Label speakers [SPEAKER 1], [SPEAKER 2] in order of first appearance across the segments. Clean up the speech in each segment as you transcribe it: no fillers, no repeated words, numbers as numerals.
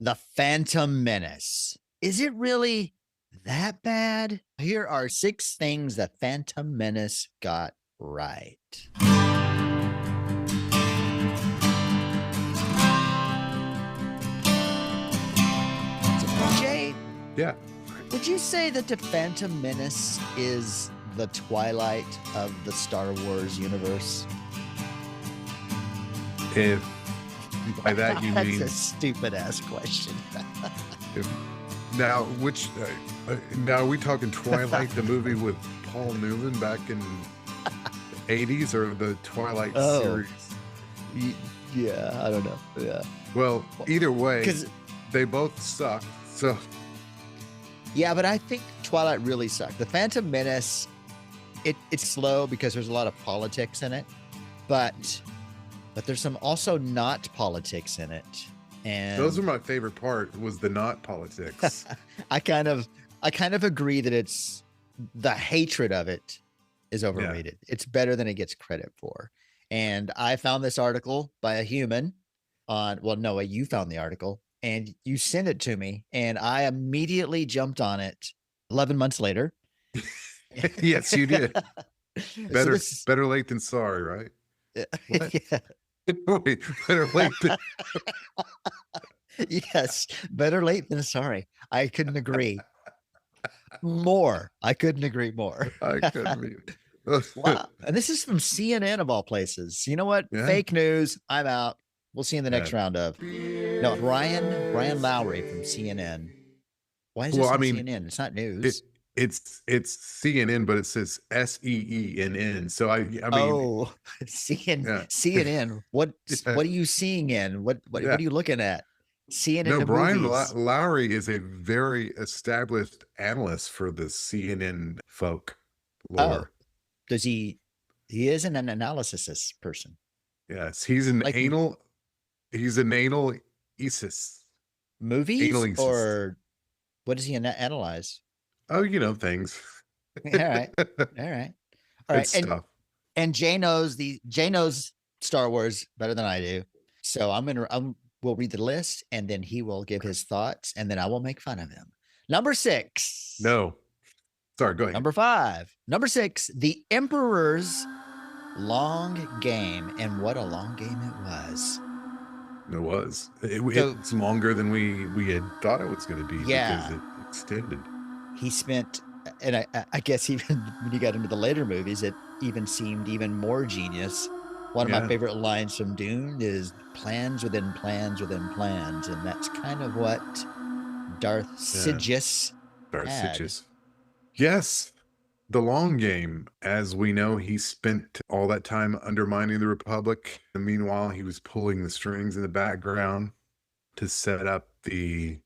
[SPEAKER 1] The Phantom Menace. Is it really that bad? Here are 6 things the Phantom Menace got right. So, Jay,
[SPEAKER 2] Yeah.
[SPEAKER 1] would you say that the Phantom Menace is the twilight of the Star Wars universe?
[SPEAKER 2] If by that you
[SPEAKER 1] That's
[SPEAKER 2] mean
[SPEAKER 1] a stupid ass question.
[SPEAKER 2] if, now, which now are we talking Twilight, the movie with Paul Newman back in the 80s, or the Twilight series?
[SPEAKER 1] Yeah, I don't know. Yeah.
[SPEAKER 2] Well, either way,
[SPEAKER 1] 'Cause
[SPEAKER 2] they both suck. So
[SPEAKER 1] yeah, but I think Twilight really sucked. The Phantom Menace, it's slow because there's a lot of politics in it, but there's some also not politics in it. And
[SPEAKER 2] those are my favorite part, was the not politics.
[SPEAKER 1] I kind of agree that it's the hatred of it is overrated. It's better than it gets credit for. And I found this article by a human on, well, Noah, you found the article and you sent it to me, and I immediately jumped on it 11 months later.
[SPEAKER 2] Yes, you did. Better,
[SPEAKER 1] So
[SPEAKER 2] better late than sorry, right? What?
[SPEAKER 1] Yeah.
[SPEAKER 2] Wait, better late than
[SPEAKER 1] Yes, better late than sorry. I couldn't agree more. I couldn't agree more.
[SPEAKER 2] I couldn't be.
[SPEAKER 1] Wow. And this is from CNN of all places. You know what?
[SPEAKER 2] Yeah.
[SPEAKER 1] Fake news. I'm out. We'll see you in the next
[SPEAKER 2] Yeah.
[SPEAKER 1] round of. No, Brian Lowry from CNN. Why is this
[SPEAKER 2] Well, I
[SPEAKER 1] on
[SPEAKER 2] mean,
[SPEAKER 1] CNN? It's not news.
[SPEAKER 2] it's CNN, but it says SEENN. So I mean,
[SPEAKER 1] Oh,
[SPEAKER 2] yeah.
[SPEAKER 1] CNN. What
[SPEAKER 2] Yeah.
[SPEAKER 1] what are you seeing in? What
[SPEAKER 2] Yeah.
[SPEAKER 1] are you looking at? CNN
[SPEAKER 2] No,
[SPEAKER 1] the
[SPEAKER 2] Brian
[SPEAKER 1] movies.
[SPEAKER 2] Lowry is a very established analyst for the CNN folk lore.
[SPEAKER 1] Oh, does he is an analysis person.
[SPEAKER 2] Yes, he's an
[SPEAKER 1] Like
[SPEAKER 2] anal ISIS.
[SPEAKER 1] movies
[SPEAKER 2] Anal-isis.
[SPEAKER 1] or what does he analyze?
[SPEAKER 2] Oh, you know, things.
[SPEAKER 1] All right. All right. All right.
[SPEAKER 2] It's stuff.
[SPEAKER 1] And Jay knows Star Wars better than I do. So we'll read the list and then he will give his thoughts and then I will make fun of him. Number 6.
[SPEAKER 2] No. Sorry, go ahead.
[SPEAKER 1] Number 5. Number 6, The Emperor's Long Game. And what a long game it was.
[SPEAKER 2] It was. It's longer than we had thought it was going to be, because it extended.
[SPEAKER 1] He spent, and I guess even when you got into the later movies, it even seemed even more genius. One of my favorite lines from Dune is plans within plans within plans. And that's kind of what Darth Sidious had.
[SPEAKER 2] Yes. The long game. As we know, he spent all that time undermining the Republic. And meanwhile, he was pulling the strings in the background to set up the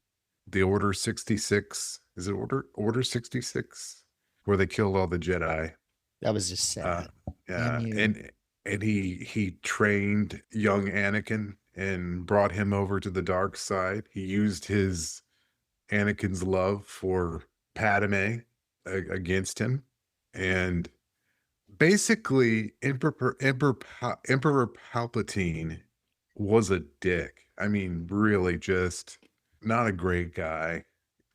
[SPEAKER 2] Order 66. Is it Order 66? Where they killed all the Jedi.
[SPEAKER 1] That was just sad.
[SPEAKER 2] Yeah. And he trained young Anakin and brought him over to the dark side. He used Anakin's love for Padme against him. And basically, Emperor Palpatine was a dick. I mean, really, just not a great guy.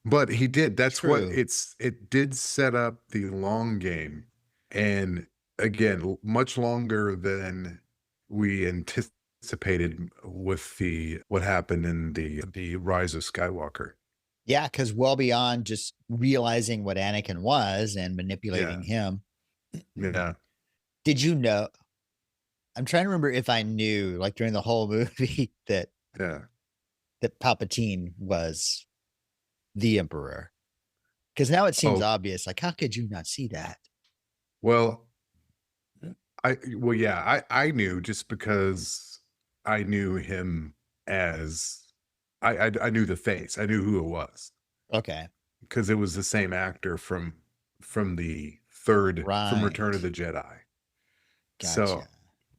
[SPEAKER 2] But he did. That's what it did set up the long game. And again, much longer than we anticipated with what happened in the Rise of Skywalker.
[SPEAKER 1] Yeah, because well beyond just realizing what Anakin was and manipulating him.
[SPEAKER 2] Yeah.
[SPEAKER 1] Did you know? I'm trying to remember if I knew, like during the whole movie, that Palpatine was the Emperor. Because now it seems obvious. Like, how could you not see that?
[SPEAKER 2] Well, I knew, just because I knew him as I knew the face. I knew who it was.
[SPEAKER 1] Okay.
[SPEAKER 2] Because it was the same actor from the third, from Return of the Jedi.
[SPEAKER 1] Gotcha.
[SPEAKER 2] So,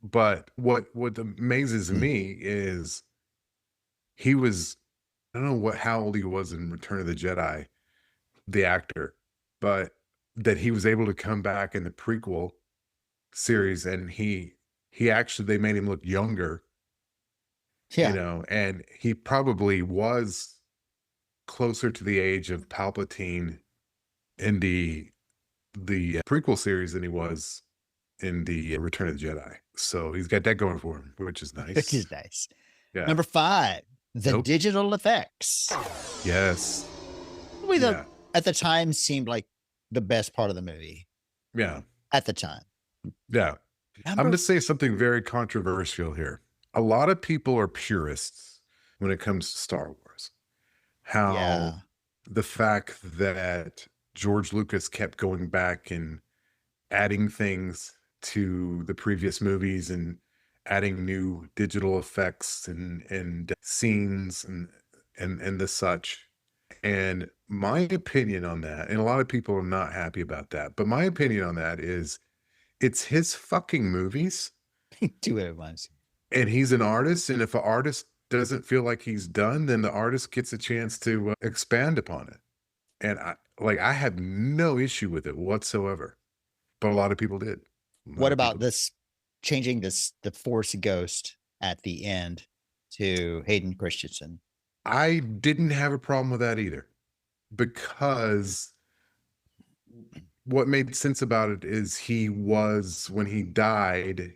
[SPEAKER 2] but what amazes me is he was, I don't know how old he was in Return of the Jedi, the actor, but that he was able to come back in the prequel series, and he actually, they made him look younger you
[SPEAKER 1] Yeah.
[SPEAKER 2] know, and he probably was closer to the age of Palpatine in the prequel series than he was in the Return of the Jedi. So he's got that going for him, which is
[SPEAKER 1] Which
[SPEAKER 2] nice.
[SPEAKER 1] is nice.
[SPEAKER 2] Yeah.
[SPEAKER 1] Number 5, the
[SPEAKER 2] Nope.
[SPEAKER 1] digital effects.
[SPEAKER 2] Yes.
[SPEAKER 1] We the
[SPEAKER 2] Yeah.
[SPEAKER 1] at the time seemed like the best part of the movie
[SPEAKER 2] Yeah.
[SPEAKER 1] at the time.
[SPEAKER 2] Yeah. I'm going
[SPEAKER 1] Number
[SPEAKER 2] to say something very controversial here. A lot of people are purists when it comes to Star Wars. How
[SPEAKER 1] Yeah.
[SPEAKER 2] the fact that George Lucas kept going back and adding things to the previous movies and adding new digital effects and scenes and the such. And my opinion on that, and a lot of people are not happy about that, but my opinion on that is it's his fucking movies
[SPEAKER 1] Do what it was.
[SPEAKER 2] and he's an artist. And if an artist doesn't feel like he's done, then the artist gets a chance to expand upon it. And I have no issue with it whatsoever, but a lot of people did.
[SPEAKER 1] What about this changing the Force Ghost at the end to Hayden Christensen?
[SPEAKER 2] I didn't have a problem with that either, because what made sense about it is when he died,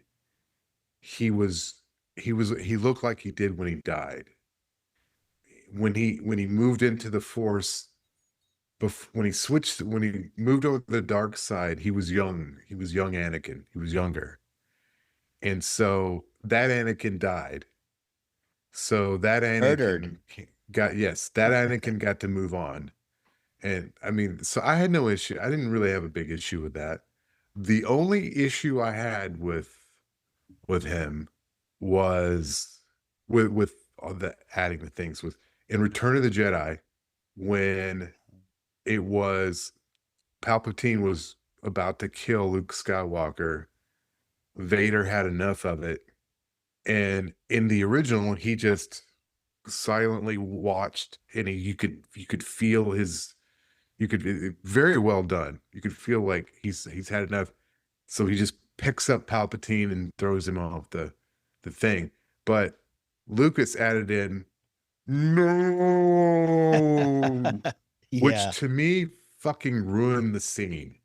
[SPEAKER 2] he looked like he did when he died. When he moved into the Force, when he moved over to the dark side, he was young. He was young Anakin. He was younger. And so that Anakin died. So that
[SPEAKER 1] Murdered.
[SPEAKER 2] That Anakin got to move on. And I mean, so I had no issue. I didn't really have a big issue with that. The only issue I had with him was with all the adding the things with in Return of the Jedi, when it was Palpatine was about to kill Luke Skywalker. Vader had enough of it. And in the original, he just silently watched, and you could feel very well done. You could feel like he's had enough. So he just picks up Palpatine and throws him off the thing. But Lucas added in no, which
[SPEAKER 1] Yeah.
[SPEAKER 2] to me fucking ruined the scene.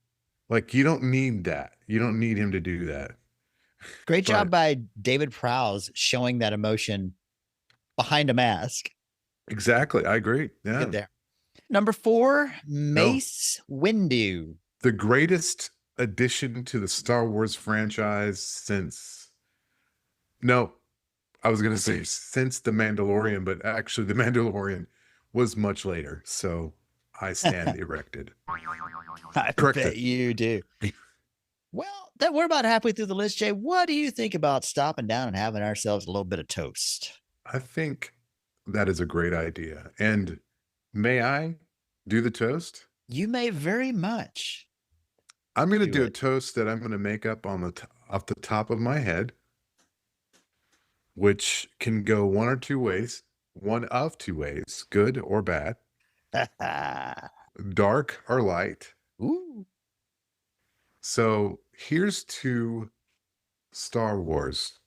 [SPEAKER 2] Like, you don't need that. You don't need him to do that.
[SPEAKER 1] Great job
[SPEAKER 2] But
[SPEAKER 1] by David Prowse showing that emotion behind a mask.
[SPEAKER 2] exactly, I agree. Yeah.
[SPEAKER 1] Good there. Number 4,
[SPEAKER 2] No,
[SPEAKER 1] Mace Windu.
[SPEAKER 2] the greatest addition to the Star Wars franchise since, no, I was going to say since The Mandalorian, but actually The Mandalorian was much later. So I stand erected.
[SPEAKER 1] I
[SPEAKER 2] Corrected.
[SPEAKER 1] bet you do. Well, then we're about halfway through the list, Jay. What do you think about stopping down and having ourselves a little bit of toast?
[SPEAKER 2] I think that is a great idea. And may I do the toast?
[SPEAKER 1] You may very much.
[SPEAKER 2] I'm going to do a
[SPEAKER 1] it.
[SPEAKER 2] toast that I'm going to make up on off the top of my head, which can go one of two ways, good or bad, dark or light.
[SPEAKER 1] Ooh.
[SPEAKER 2] So here's to Star Wars.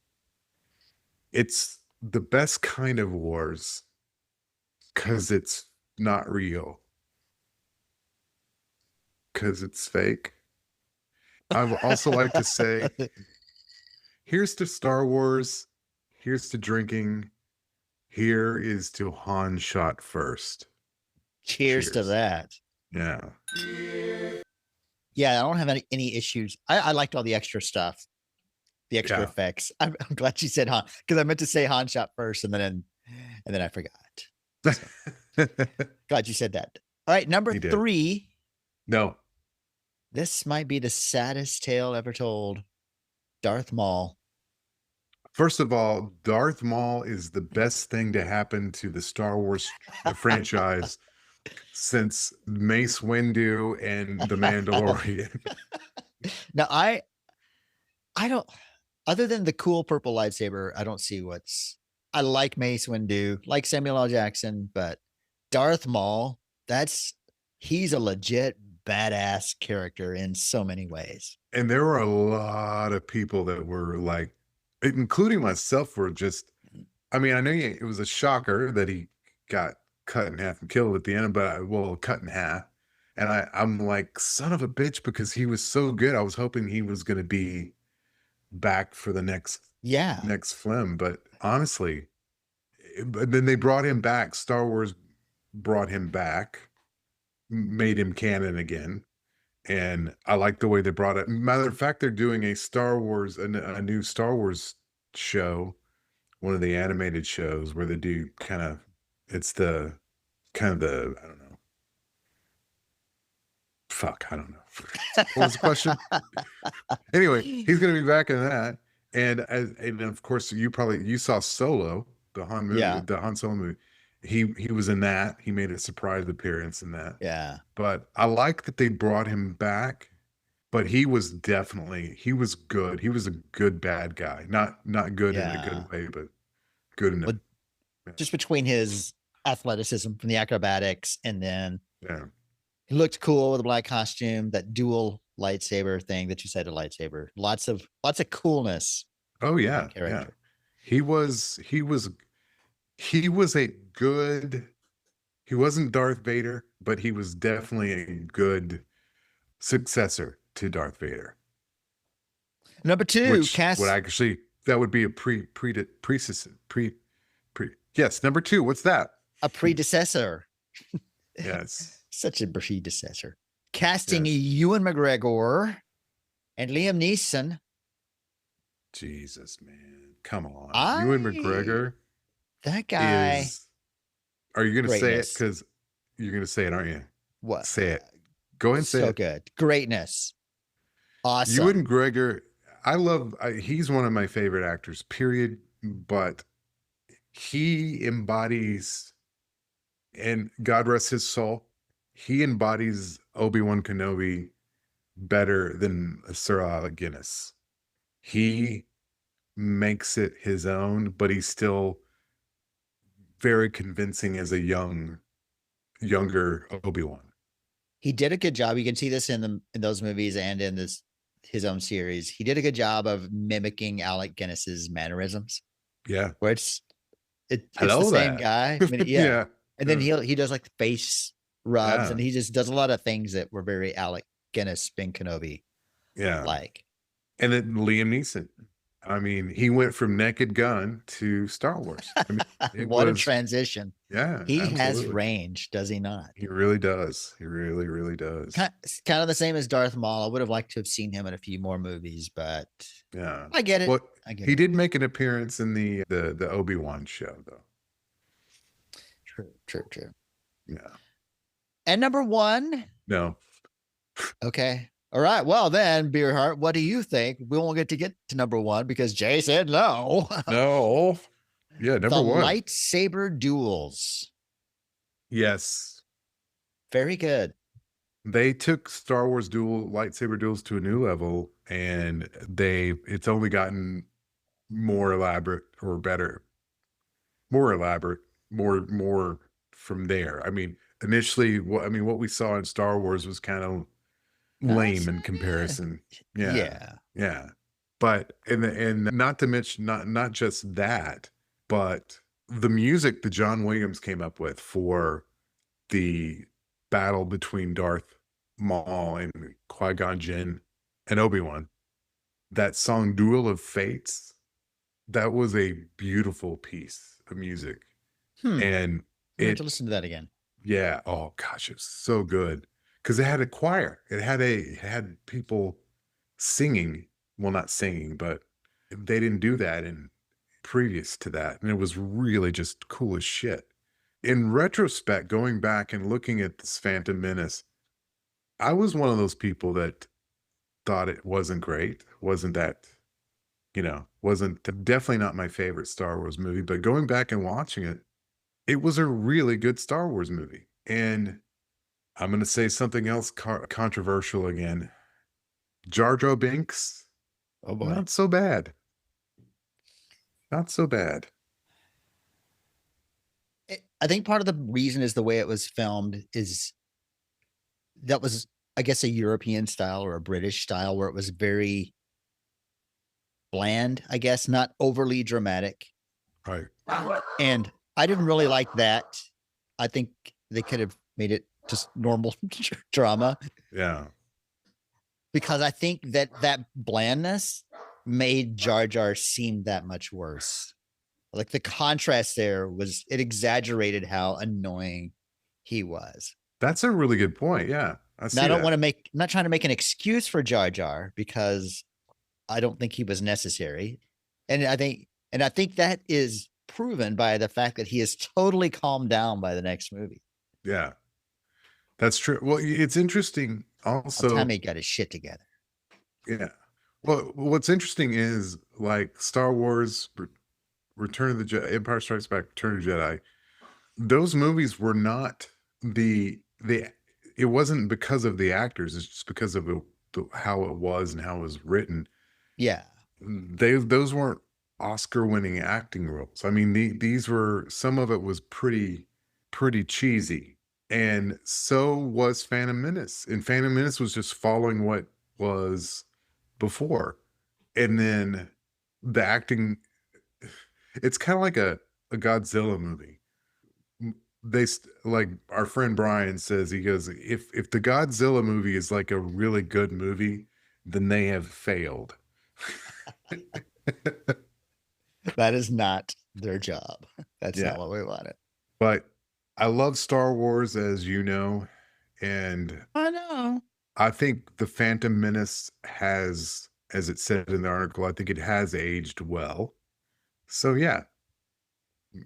[SPEAKER 2] It's the best kind of wars because it's not real, because it's fake. I would also like to say, here's to Star Wars. Here's to drinking. Here is to Han shot first.
[SPEAKER 1] Cheers to that.
[SPEAKER 2] Yeah.
[SPEAKER 1] Yeah, I don't have any issues. I liked all the extra stuff, the extra effects. I'm glad you said Han, because I meant to say Han shot first, and then I forgot. So, glad you said that. All right, number 3.
[SPEAKER 2] No.
[SPEAKER 1] This might be the saddest tale ever told. Darth Maul.
[SPEAKER 2] First of all, Darth Maul is the best thing to happen to the Star Wars franchise since Mace Windu and The Mandalorian.
[SPEAKER 1] Now, I don't, other than the cool purple lightsaber, I don't see I like Mace Windu, like Samuel L. Jackson, but Darth Maul, he's a legit badass character in so many ways.
[SPEAKER 2] And there were a lot of people that were like, including myself, were just I mean, I know it was a shocker that he got cut in half and killed at the end, but well, cut in half. And I'm like, son of a bitch, because he was so good. I was hoping he was going to be back for the
[SPEAKER 1] Yeah.
[SPEAKER 2] next film. But honestly, but then they brought him back. Star Wars brought him back, made him canon again. And I like the way they brought it. Matter of fact, they're doing a new Star Wars show, one of the animated shows where they do it's the kind of the, I don't know. Fuck, I don't know. What was the question? Anyway, he's going to be back in that. And of course, you saw Solo, the Han movie,
[SPEAKER 1] Yeah.
[SPEAKER 2] the Han Solo movie. He was in that. He made a surprise appearance in that.
[SPEAKER 1] Yeah.
[SPEAKER 2] But I like that they brought him back. But he was good. He was a good bad guy. Not good in a good way, but good in a
[SPEAKER 1] just between his athleticism from the acrobatics, and then
[SPEAKER 2] yeah.
[SPEAKER 1] he looked cool with a black costume, that dual lightsaber thing that you said, a lightsaber. Lots of coolness.
[SPEAKER 2] Oh yeah, yeah. He was a good. He wasn't Darth Vader, but he was definitely a good successor to Darth Vader.
[SPEAKER 1] Number 2, cast.
[SPEAKER 2] That would be a yes. Number 2, what's that?
[SPEAKER 1] A predecessor.
[SPEAKER 2] Yes.
[SPEAKER 1] Such a predecessor. Casting Ewan McGregor and Liam Neeson.
[SPEAKER 2] Jesus, man. Come on. Ewan McGregor.
[SPEAKER 1] That guy.
[SPEAKER 2] Are you going to say it? Because you're going to say it, aren't you?
[SPEAKER 1] What?
[SPEAKER 2] Say it. Go ahead and say it.
[SPEAKER 1] So good. Greatness. Awesome.
[SPEAKER 2] Ewan McGregor, he's one of my favorite actors, period. But he embodies, and God rest his soul, he embodies Obi-Wan Kenobi better than Sir Alec Guinness. He makes it his own, but he's still very convincing as a younger Obi-Wan.
[SPEAKER 1] He did a good job. You can see this in those movies and in his own series. He did a good job of mimicking Alec Guinness's mannerisms.
[SPEAKER 2] Yeah.
[SPEAKER 1] Where it's the same guy. I mean, yeah. And then he does like the face rubs, and he just does a lot of things that were very Alec Guinness, Ben Kenobi.
[SPEAKER 2] Yeah.
[SPEAKER 1] Like.
[SPEAKER 2] And then Liam Neeson. I mean, he went from Naked Gun to Star Wars. I mean,
[SPEAKER 1] what a transition.
[SPEAKER 2] Yeah.
[SPEAKER 1] He has range, does he not?
[SPEAKER 2] He really does. He really, really does.
[SPEAKER 1] Kind of the same as Darth Maul. I would have liked to have seen him in a few more movies, but
[SPEAKER 2] yeah,
[SPEAKER 1] I get it.
[SPEAKER 2] Well, he did make an appearance in the Obi-Wan show, though.
[SPEAKER 1] True.
[SPEAKER 2] Yeah.
[SPEAKER 1] And number 1.
[SPEAKER 2] No.
[SPEAKER 1] Okay. All right. Well, then, Beerheart, what do you think? We won't get to number 1 because Jay said no.
[SPEAKER 2] No. Yeah, number 1.
[SPEAKER 1] Lightsaber duels.
[SPEAKER 2] Yes.
[SPEAKER 1] Very good.
[SPEAKER 2] They took Star Wars lightsaber duels to a new level, and it's only gotten more elaborate or better. More elaborate, more from there. I mean, initially, what we saw in Star Wars was kind of lame in comparison. Yeah. But and not to mention not just that, but the music that John Williams came up with for the battle between Darth Maul and Qui-Gon Jinn and Obi-Wan, that song Duel of Fates, that was a beautiful piece of music. And
[SPEAKER 1] I have to listen to that again.
[SPEAKER 2] Yeah. Oh gosh, it's so good. Because it had a choir. It had people singing. Well, not singing, but they didn't do that previous to that. And it was really just cool as shit. In retrospect, going back and looking at this Phantom Menace, I was one of those people that thought it wasn't great. Wasn't definitely not my favorite Star Wars movie. But going back and watching it, it was a really good Star Wars movie. And I'm going to say something else controversial again. Jar Jar Binks.
[SPEAKER 1] Oh boy.
[SPEAKER 2] Not so bad. Not so bad.
[SPEAKER 1] I think part of the reason is the way it was filmed that was, I guess, a European style or a British style where it was very bland, I guess, not overly dramatic.
[SPEAKER 2] Right.
[SPEAKER 1] And I didn't really like that. I think they could have made it just normal drama.
[SPEAKER 2] Yeah.
[SPEAKER 1] Because I think that blandness made Jar Jar seem that much worse. Like the contrast there was, it exaggerated how annoying he was.
[SPEAKER 2] That's a really good point. Yeah. I
[SPEAKER 1] Now
[SPEAKER 2] see
[SPEAKER 1] I don't
[SPEAKER 2] that.
[SPEAKER 1] want to I'm not trying to make an excuse for Jar Jar because I don't think he was necessary. And I think that is proven by the fact that he is totally calmed down by the next movie.
[SPEAKER 2] Yeah. That's true. Well, it's interesting
[SPEAKER 1] By the
[SPEAKER 2] also.
[SPEAKER 1] time he got his shit together.
[SPEAKER 2] Yeah. Well, what's interesting is like Star Wars, Return of the Jedi, Empire Strikes Back, Return of the Jedi. Those movies were not the. It wasn't because of the actors. It's just because of how it was and how it was written.
[SPEAKER 1] Yeah.
[SPEAKER 2] Those weren't Oscar-winning acting roles. I mean, these were, some of it was pretty cheesy, and so was Phantom Menace. And Phantom Menace was just following what was before, and then the acting. It's kind of like a Godzilla movie. Like our friend Brian says, he goes, if the Godzilla movie is like a really good movie, then they have failed.
[SPEAKER 1] That is not their job. That's
[SPEAKER 2] Yeah.
[SPEAKER 1] not what we wanted.
[SPEAKER 2] But I love Star Wars, as you know, and
[SPEAKER 1] I know.
[SPEAKER 2] I think the Phantom Menace has, as it said in the article, I think it has aged well. So yeah,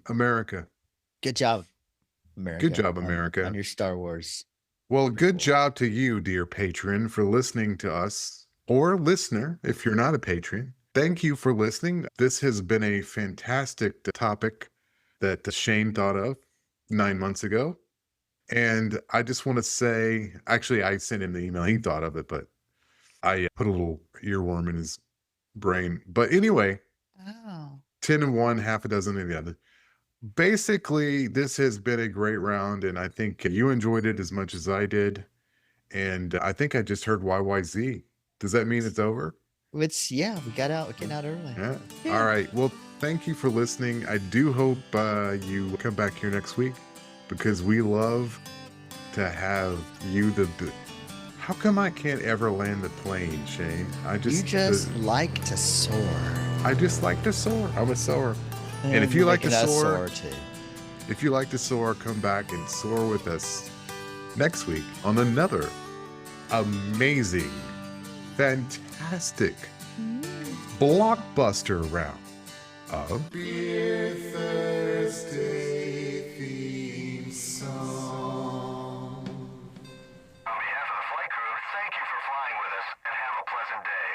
[SPEAKER 2] America.
[SPEAKER 1] Good job, America.
[SPEAKER 2] Good job, America.
[SPEAKER 1] On your Star Wars.
[SPEAKER 2] Well, good job to you, dear patron, for listening to us, or listener, if you're not a patron. Thank you for listening. This has been a fantastic topic that Shane thought of 9 months ago. And I just want to say, actually, I sent him the email. He thought of it, but I put a little earworm in his brain. But anyway, 10 and 1, half a dozen of the other. Basically, this has been a great round, and I think you enjoyed it as much as I did. And I think I just heard YYZ. Does that mean it's over?
[SPEAKER 1] It's, yeah, we got out. We're getting out early.
[SPEAKER 2] Yeah. All right. Well, thank you for listening. I do hope you come back here next week, because we love to have you. How come I can't ever land the plane, Shane?
[SPEAKER 1] You just like to soar.
[SPEAKER 2] I just like to soar. I'm a soarer. And if you like to soar, if you like to soar, come back and soar with us next week on another amazing, fantastic, blockbuster round of Beer Thursday theme song.
[SPEAKER 3] On behalf of the flight crew, thank you for flying with us, and have a pleasant day.